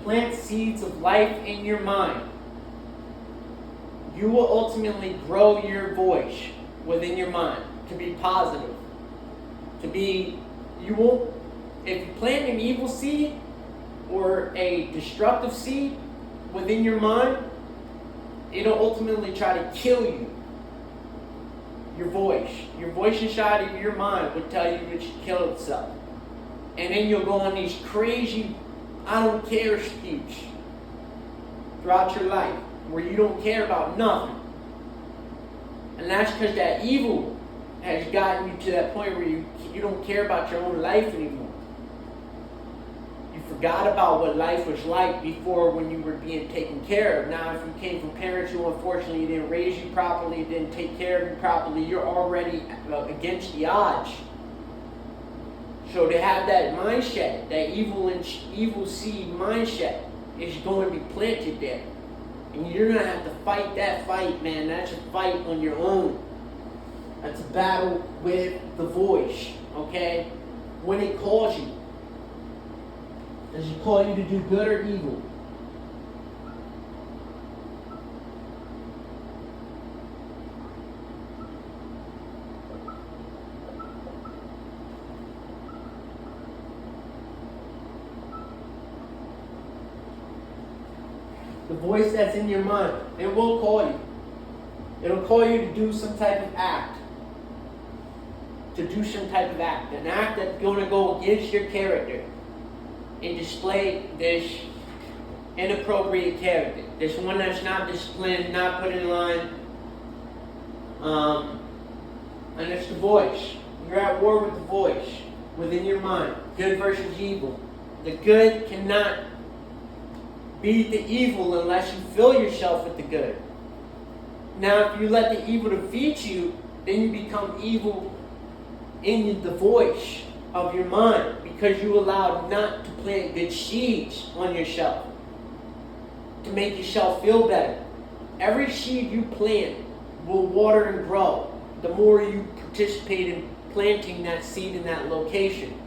plant seeds of life in your mind, you will ultimately grow your voice within your mind to be positive. If you plant an evil seed or a destructive seed within your mind, it'll ultimately try to kill you. Your voice inside of your mind would tell you it should kill itself. And then you'll go on these crazy, I don't care speech throughout your life where you don't care about nothing. And that's because that evil has gotten you to that point where you don't care about your own life anymore. You forgot about what life was like before when you were being taken care of. Now, if you came from parents who unfortunately didn't raise you properly, didn't take care of you properly, you're already against the odds. So to have that mindset, that evil seed mindset is going to be planted there. And you're going to have to fight that fight, man. That's a fight on your own. That's a battle with the voice, okay? When it calls you. Does it call you to do good or evil? The voice that's in your mind, it will call you. It'll call you to do some type of act. An act that's going to go against your character and display this inappropriate character. This one that's not disciplined, not put in line. And it's the voice. You're at war with the voice within your mind. Good versus evil. The good cannot beat the evil unless you fill yourself with the good. Now, if you let the evil defeat you, then you become evil in the voice of your mind because you allowed not to plant good seeds on yourself to make yourself feel better. Every seed you plant will water and grow the more you participate in planting that seed in that location.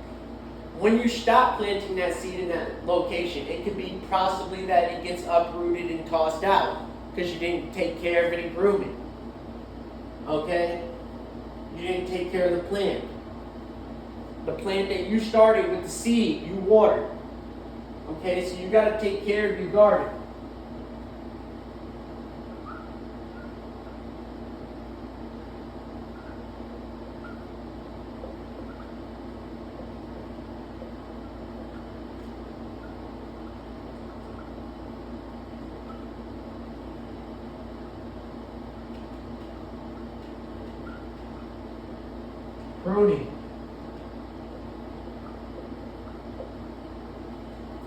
When you stop planting that seed in that location, it could be possibly that it gets uprooted and tossed out because you didn't take care of it and groom it. Okay? You didn't take care of the plant. The plant that you started with the seed, you watered. Okay, so you got to take care of your garden. Pruning.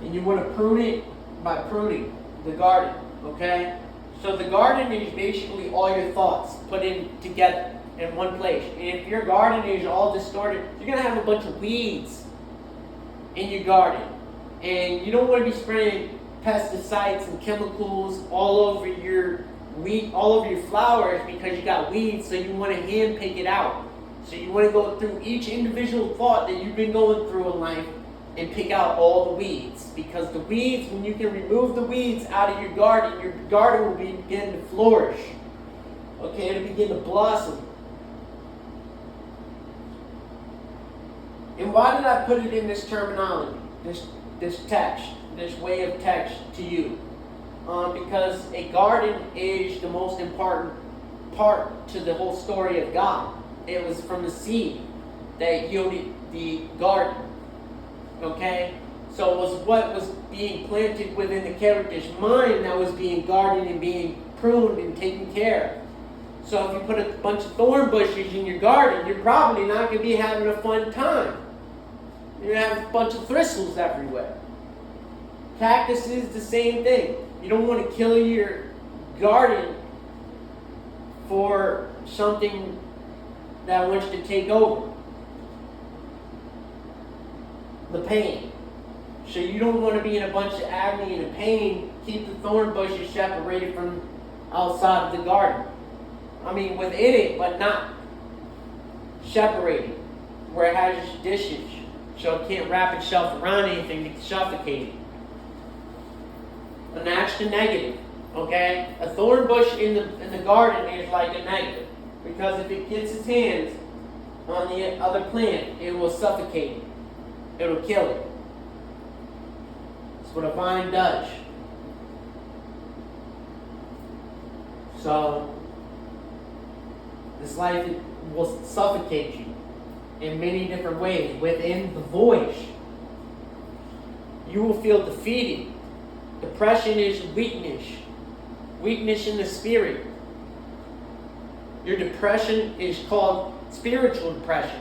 And you want to prune it by pruning the garden, okay? So the garden is basically all your thoughts put in together in one place. And if your garden is all distorted, you're going to have a bunch of weeds in your garden. And you don't want to be spraying pesticides and chemicals all over your flowers because you got weeds, so you want to hand pick it out. So you want to go through each individual thought that you've been going through in life and pick out all the weeds. Because the weeds, when you can remove the weeds out of your garden will begin to flourish. Okay, it'll begin to blossom. And why did I put it in this terminology, this text, this way of text to you? Because a garden is the most important part to the whole story of God. It was from the seed that yielded the garden. Okay? So it was what was being planted within the character's mind that was being guarded and being pruned and taken care of. So if you put a bunch of thorn bushes in your garden, you're probably not going to be having a fun time. You're going to have a bunch of thistles everywhere. Cactus is the same thing. You don't want to kill your garden for something that wants to take over. The pain. So you don't want to be in a bunch of agony and pain. Keep the thorn bushes separated from outside of the garden. I mean within it, but not separated where it has its distance. So it can't wrap itself around anything to suffocate it. That's the negative. Okay? A thorn bush in the garden is like a negative. Because if it gets its hands on the other plant, it will suffocate it. It will kill it. That's what a vine does. So, this life will suffocate you in many different ways. Within the voice, you will feel defeated. Depression is weakness. Weakness in the spirit. Your depression is called spiritual depression.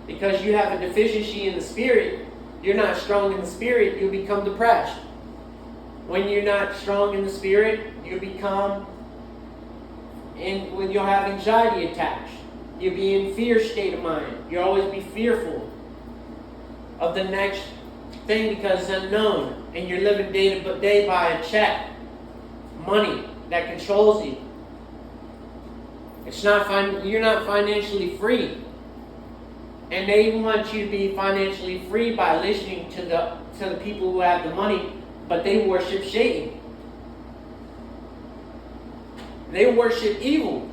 Because you have a deficiency in the spirit, you're not strong in the spirit, you become depressed. When you're not strong in the spirit, you become, when you'll have anxiety attacks. You'll be in fear state of mind. You'll always be fearful of the next thing because it's unknown. And you're living day to day by a check. Money that controls you. You're not financially free. And they want you to be financially free by listening to the people who have the money, but they worship Satan. They worship evil.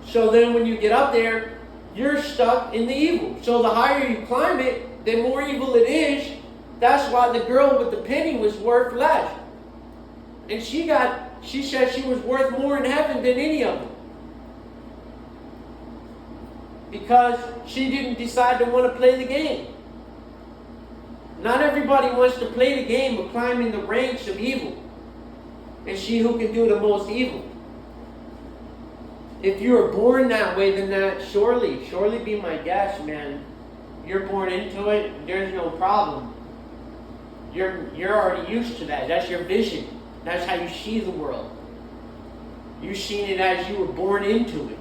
So then when you get up there, you're stuck in the evil. So the higher you climb it, the more evil it is. That's why the girl with the penny was worth less. And she said she was worth more in heaven than any of them. Because she didn't decide to want to play the game. Not everybody wants to play the game of climbing the ranks of evil. And she who can do the most evil. If you were born that way, then that surely be my guess, man. You're born into it, there's no problem. You're already used to that. That's your vision. That's how you see the world. You've seen it as you were born into it.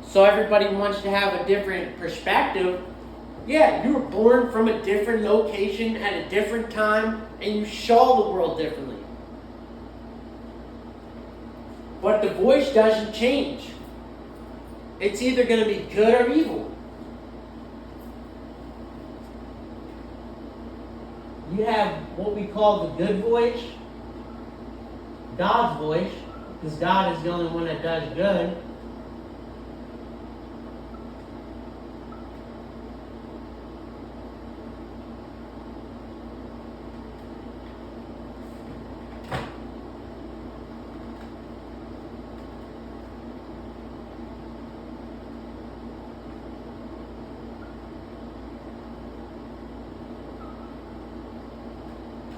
So everybody wants to have a different perspective. Yeah, you were born from a different location at a different time, and you saw the world differently. But the voice doesn't change. It's either going to be good or evil. You have what we call the good voice, God's voice, because God is the only one that does good.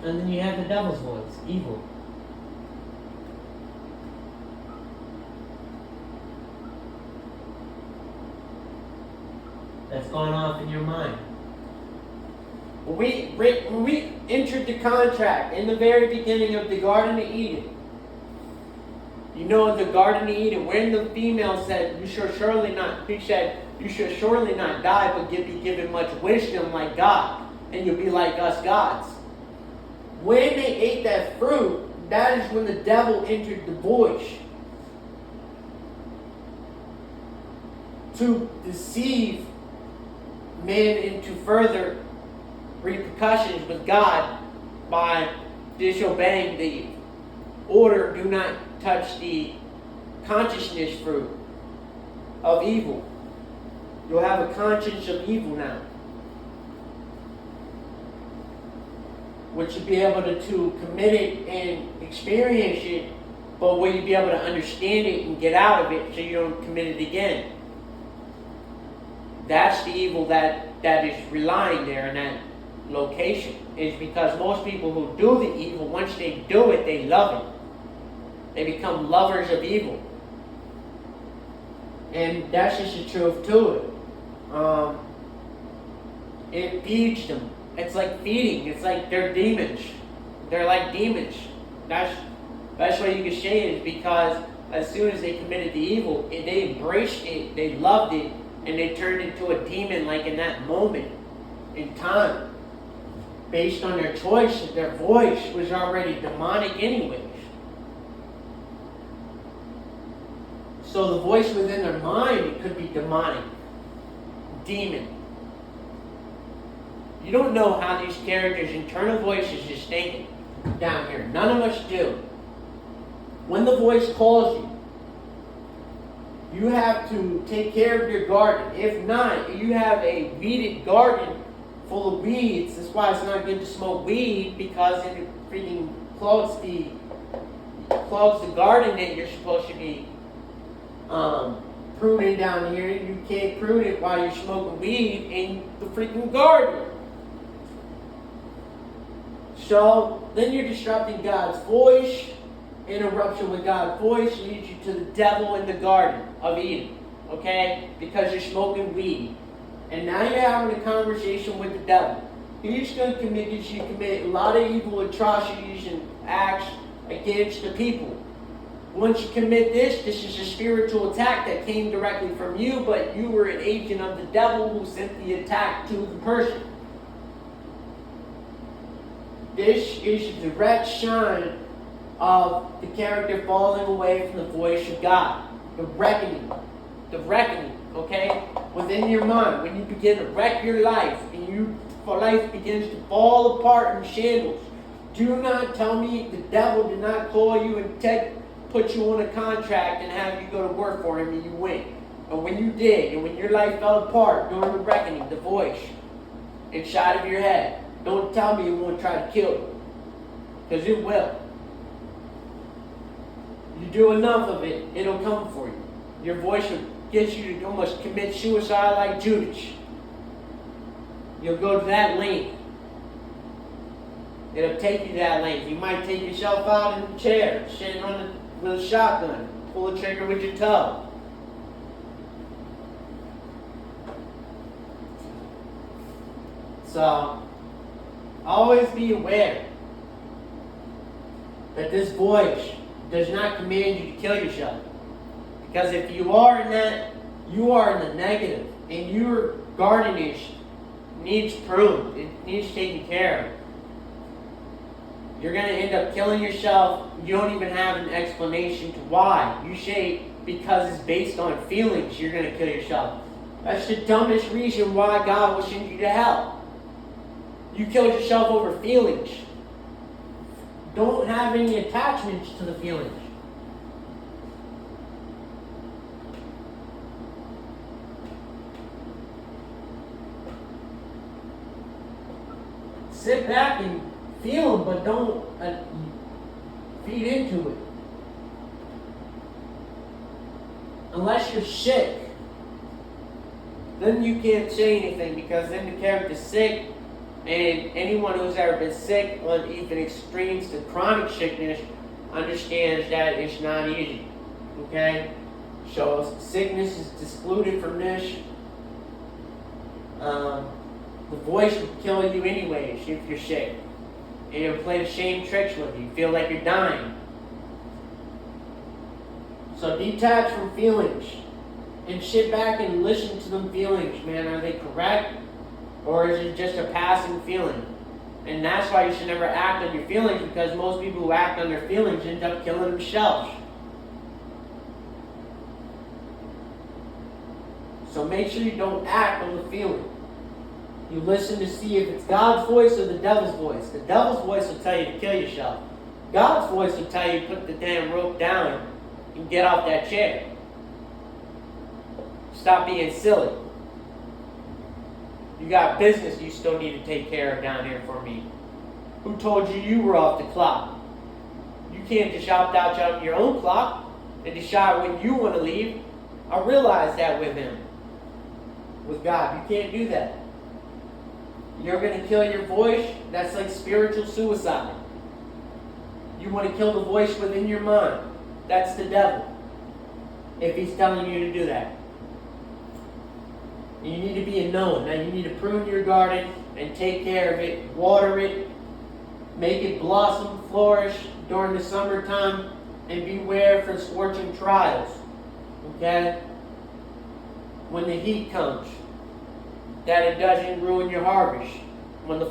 And then you have the devil's voice, evil. That's going off in your mind. When we entered the contract in the very beginning of the Garden of Eden, you know, the Garden of Eden, when the female said, he said, you shall surely not die, but be given much wisdom like God, and you'll be like us gods. When they ate that fruit, that is when the devil entered the voice to deceive men into further repercussions with God by disobeying the order, do not touch the consciousness fruit of evil. You'll have a conscience of evil now, which you'll be able to commit it and experience it, but will you be able to understand it and get out of it so you don't commit it again? That's the evil that is relying there in that location. Is because most people who do the evil, once they do it, they love it. They become lovers of evil. And that's just the truth to it. It feeds them. It's like feeding. It's like they're demons. They're like demons. That's why you can say it, is because as soon as they committed the evil, they embraced it, they loved it, and they turned into a demon like in that moment in time. Based on their choice, their voice was already demonic anyways. So the voice within their mind, it could be demonic. Demon. You don't know how these characters' internal voices is thinking down here. None of us do. When the voice calls you, you have to take care of your garden. If not, you have a weeded garden full of weeds. That's why it's not good to smoke weed, because it freaking clogs the garden that you're supposed to be pruning down here. You can't prune it while you're smoking weed in the freaking garden. So then you're disrupting God's voice. Interruption with God's voice leads you to the devil in the Garden of Eden. Okay? Because you're smoking weed. And now you're having a conversation with the devil. He's going to get you to commit a lot of evil atrocities and acts against the people. Once you commit this is a spiritual attack that came directly from you, but you were an agent of the devil who sent the attack to the person. This is a direct sign of the character falling away from the voice of God. The reckoning, okay? Within your mind, when you begin to wreck your life and your life begins to fall apart in shambles, do not tell me the devil did not call you and put you on a contract and have you go to work for him and you win. But when you did, and when your life fell apart during the reckoning, the voice inside of your head, don't tell me it won't try to kill you. Because it will. You do enough of it, it'll come for you. Your voice will get you to almost commit suicide like Judas. You'll go to that length. It'll take you that length. You might take yourself out in a chair, sitting with a shotgun, pull the trigger with your toe. So, always be aware that this voice does not command you to kill yourself. Because if you are in that, you are in the negative. And your garden needs pruned. It needs taken care of. You're going to end up killing yourself. You don't even have an explanation to why. You say because it's based on feelings, you're going to kill yourself. That's the dumbest reason why God will send you to hell. You killed yourself over feelings. Don't have any attachments to the feelings. Sit back and feel them, but don't feed into it. Unless you're sick, then you can't say anything, because then the character's sick, and anyone who's ever been sick on even extremes to chronic sickness understands that it's not easy. Okay? So sickness is excluded from this. The voice will kill you anyways if you're sick. And it'll play the same tricks with you. You feel like you're dying. So detach from feelings. And sit back and listen to them feelings, man. Are they correct? Or is it just a passing feeling? And that's why you should never act on your feelings, because most people who act on their feelings end up killing themselves. So make sure you don't act on the feeling. You listen to see if it's God's voice or the devil's voice. The devil's voice will tell you to kill yourself. God's voice will tell you to put the damn rope down and get off that chair. Stop being silly. You got business you still need to take care of down here for me. Who told you you were off the clock? You can't just opt out on your own clock and decide when you want to leave. I realize that with him. With God, you can't do that. You're going to kill your voice. That's like spiritual suicide. You want to kill the voice within your mind. That's the devil. If he's telling you to do that. You need to be a known. Now you need to prune your garden and take care of it. Water it. Make it blossom, flourish during the summertime. And beware for scorching trials. Okay? When the heat comes. That it doesn't ruin your harvest. When the